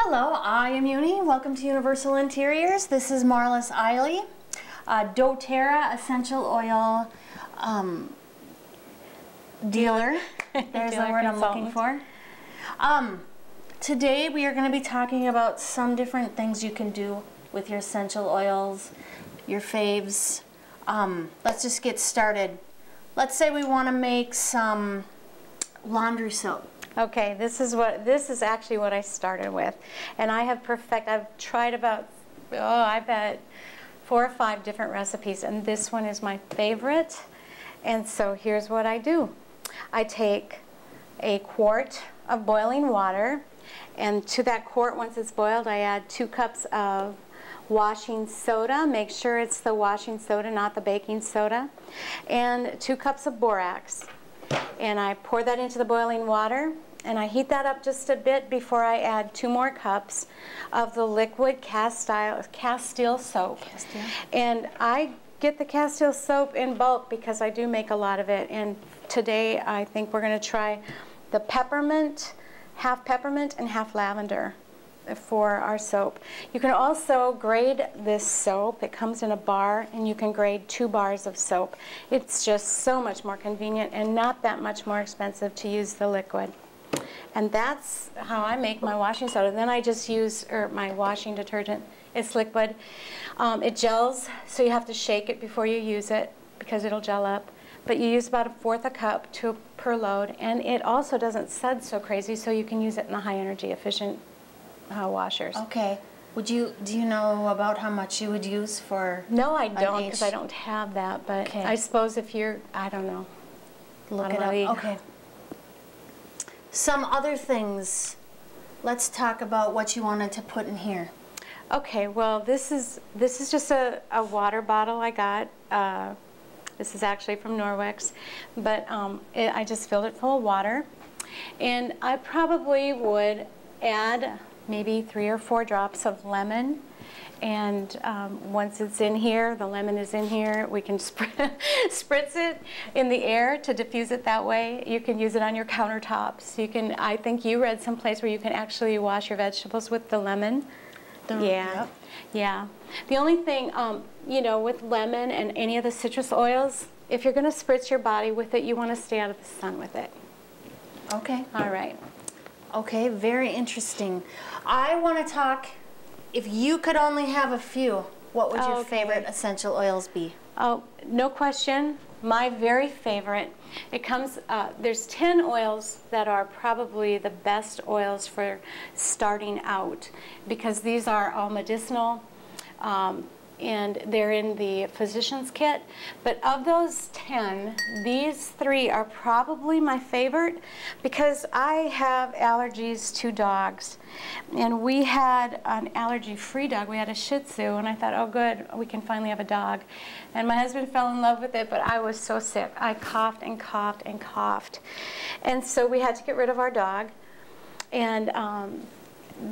Hello, I am Uni. Welcome to Universal Interiors. This is Marlis Eiley, doTERRA essential oil dealer. There's the word I'm looking for. Today we are going to be talking about some different things you can do with your essential oils, your faves. Let's just get started. Let's say we want to make some laundry soap. Okay, this is actually what I started with, and I've tried about, I bet 4 or 5 different recipes, and this one is my favorite. And so here's what I do. I take a quart of boiling water, and to that quart, once it's boiled, I add 2 cups of washing soda. Make sure it's the washing soda, not the baking soda, and 2 cups of borax. And I pour that into the boiling water, and I heat that up just a bit before I add 2 more cups of the liquid Castile soap. And I get the Castile soap in bulk because I do make a lot of it. And today I think we're going to try the peppermint, half peppermint and half lavender for our soap. You can also grade this soap. It comes in a bar, and you can grade 2 bars of soap. It's just so much more convenient and not that much more expensive to use the liquid. And that's how I make my washing soda. Then I just use my washing detergent. It's liquid. It gels, so you have to shake it before you use it because it'll gel up. But you use about 1/4 a cup per load, and it also doesn't sud so crazy, so you can use it in the high energy efficient washers. Okay. Do you know about how much you would use for? No, I don't, because I don't have that. But okay. I suppose if you're, I don't know. Look it up. Okay. Some other things. Let's talk about what you wanted to put in here. Okay. Well, this is just a water bottle I got. This is actually from Norwex, but I just filled it full of water, and I probably would add maybe 3 or 4 drops of lemon, and once it's in here, the lemon is in here, we can spritz it in the air to diffuse it that way. You can use it on your countertops. You can, I think you read someplace where you can actually wash your vegetables with the lemon. Yep. Yeah. The only thing, you know, with lemon and any of the citrus oils, if you're going to spritz your body with it, you want to stay out of the sun with it. Okay. All right. Okay, very interesting. I want to talk, if you could only have a few, what would your favorite essential oils be? Oh, no question. My very favorite. It comes, there's 10 oils that are probably the best oils for starting out, because these are all medicinal, and they're in the physician's kit. But of those 10, these 3 are probably my favorite because I have allergies to dogs. And we had an allergy-free dog. We had a Shih Tzu, and I thought, oh good, we can finally have a dog. And my husband fell in love with it, but I was so sick. I coughed and coughed and coughed. And so we had to get rid of our dog. And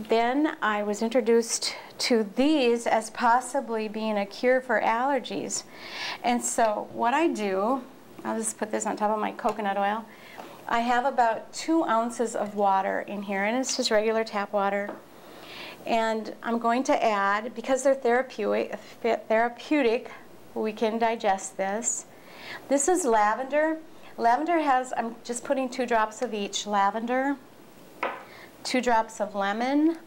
then I was introduced to these as possibly being a cure for allergies. And so what I do, I'll just put this on top of my coconut oil. I have about 2 ounces of water in here, and it's just regular tap water. And I'm going to add, because they're therapeutic, we can digest this. This is lavender. Lavender has, I'm just putting 2 drops of each. Lavender, 2 drops of lemon.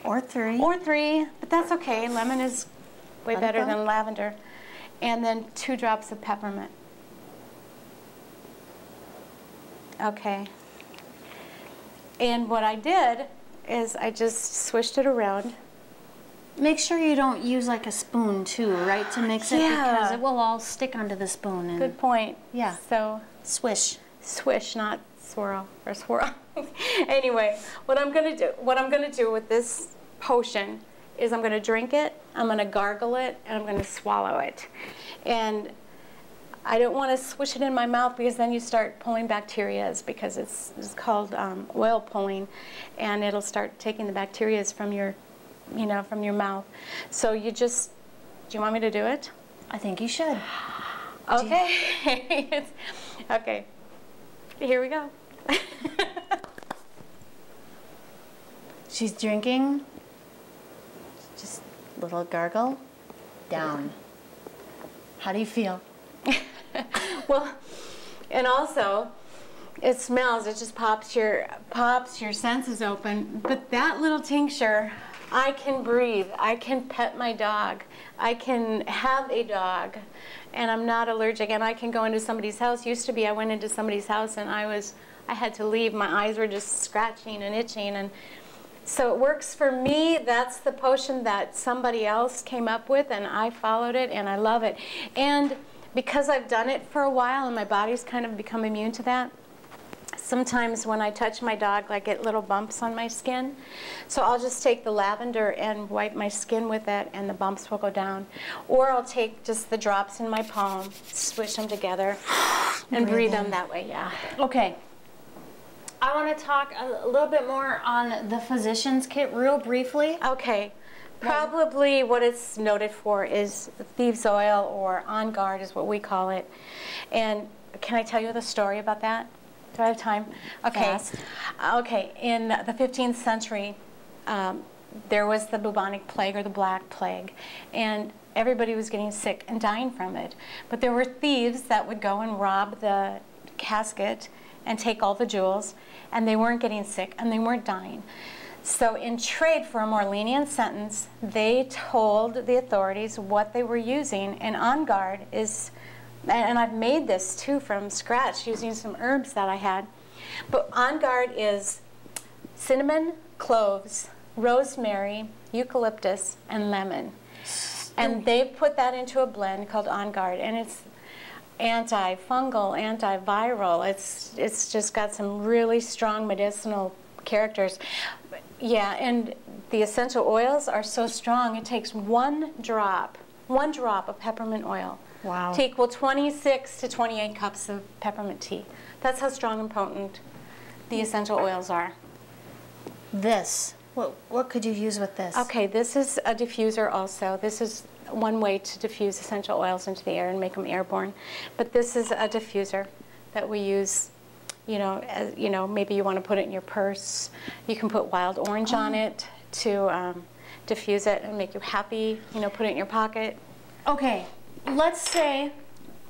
Or 3. Or 3, but that's okay. Lemon is way better than lavender. And then 2 drops of peppermint. Okay. And what I did is I just swished it around. Make sure you don't use like a spoon too, right, to mix it, because it will all stick onto the spoon. And good point. Yeah. So swish. Swish, not swirl or swirl. Anyway, what I'm going to do with this potion is I'm going to drink it, I'm going to gargle it, and I'm going to swallow it. And I don't want to swish it in my mouth because then you start pulling bacterias, because it's called oil pulling, and it'll start taking the bacterias from your, you know, from your mouth. So you just, do you want me to do it? I think you should. Okay. Okay. Here we go. She's drinking. Just a little gargle. Down. How do you feel? Well, and also, it smells. It just pops your senses open. But that little tincture, I can breathe. I can pet my dog. I can have a dog, and I'm not allergic. And I can go into somebody's house. Used to be, I went into somebody's house and I had to leave. My eyes were just scratching and itching, and so it works for me. That's the potion that somebody else came up with, and I followed it, and I love it. And because I've done it for a while and my body's kind of become immune to that, sometimes when I touch my dog, I get little bumps on my skin. So I'll just take the lavender and wipe my skin with it, and the bumps will go down. Or I'll take just the drops in my palm, swish them together, and breathe them that way, yeah. Okay. I want to talk a little bit more on the physician's kit real briefly. Okay. Probably what it's noted for is thieves' oil, or On Guard is what we call it. And can I tell you the story about that? Do I have time? Okay. Fast. Okay. In the 15th century, there was the bubonic plague, or the Black Plague, and everybody was getting sick and dying from it. But there were thieves that would go and rob the casket and take all the jewels, and they weren't getting sick and they weren't dying. So in trade for a more lenient sentence, they told the authorities what they were using. And On Guard is, and I've made this too from scratch using some herbs that I had, but On Guard is cinnamon, cloves, rosemary, eucalyptus, and lemon. And they put that into a blend called On Guard, and it's antifungal, antiviral. It's just got some really strong medicinal characters. Yeah, and the essential oils are so strong, it takes one drop of peppermint oil to equal 26 to 28 cups of peppermint tea. That's how strong and potent the essential oils are. This, what could you use with this? Okay, this is a diffuser also. This is one way to diffuse essential oils into the air and make them airborne. But this is a diffuser that we use. Maybe you want to put it in your purse. You can put wild orange on it to diffuse it and make you happy. Put it in your pocket. Okay, let's say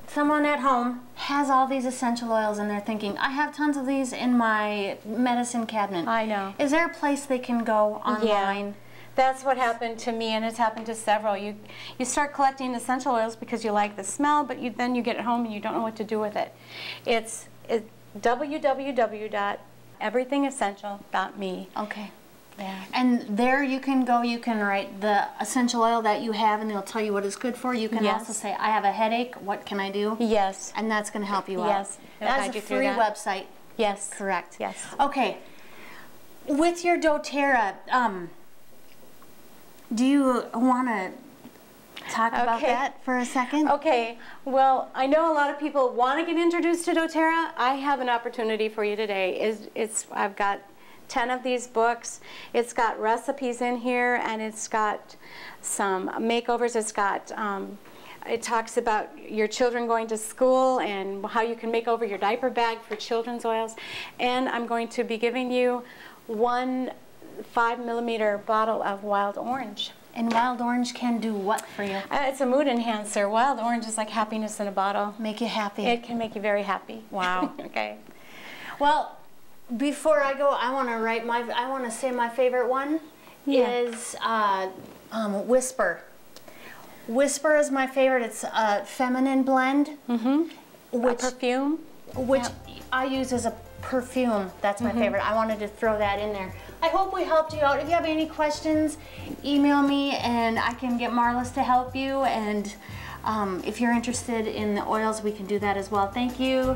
someone at home has all these essential oils and they're thinking, I have tons of these in my medicine cabinet. I know. Is there a place they can go online? Yeah. That's what happened to me, and it's happened to several. You start collecting essential oils because you like the smell, but then you get it home and you don't know what to do with it. It's www.everythingessential.me. Okay. Yeah. And there you can go, you can write the essential oil that you have, and it'll tell you what it's good for. You can also say, I have a headache, what can I do? Yes. And that's going to help you out. Yes. That's a free website. Yes. Correct. Yes. Okay. With your doTERRA, do you want to talk about that for a second? Okay. Well, I know a lot of people want to get introduced to doTERRA. I have an opportunity for you today. I've got 10 of these books. It's got recipes in here, and it's got some makeovers. It's got it talks about your children going to school and how you can make over your diaper bag for children's oils. And I'm going to be giving you one 5mm bottle of wild orange. And wild orange can do what for you? It's a mood enhancer. Wild orange is like happiness in a bottle. Make you happy. It can make you very happy. Wow. Okay. Well, before I go, I want to say my favorite one is Whisper. Whisper is my favorite. It's a feminine blend. Mm-hmm. A perfume. Which I use as a perfume. That's my favorite. I wanted to throw that in there. I hope we helped you out. If you have any questions, email me and I can get Marlis to help you. And if you're interested in the oils, we can do that as well. Thank you.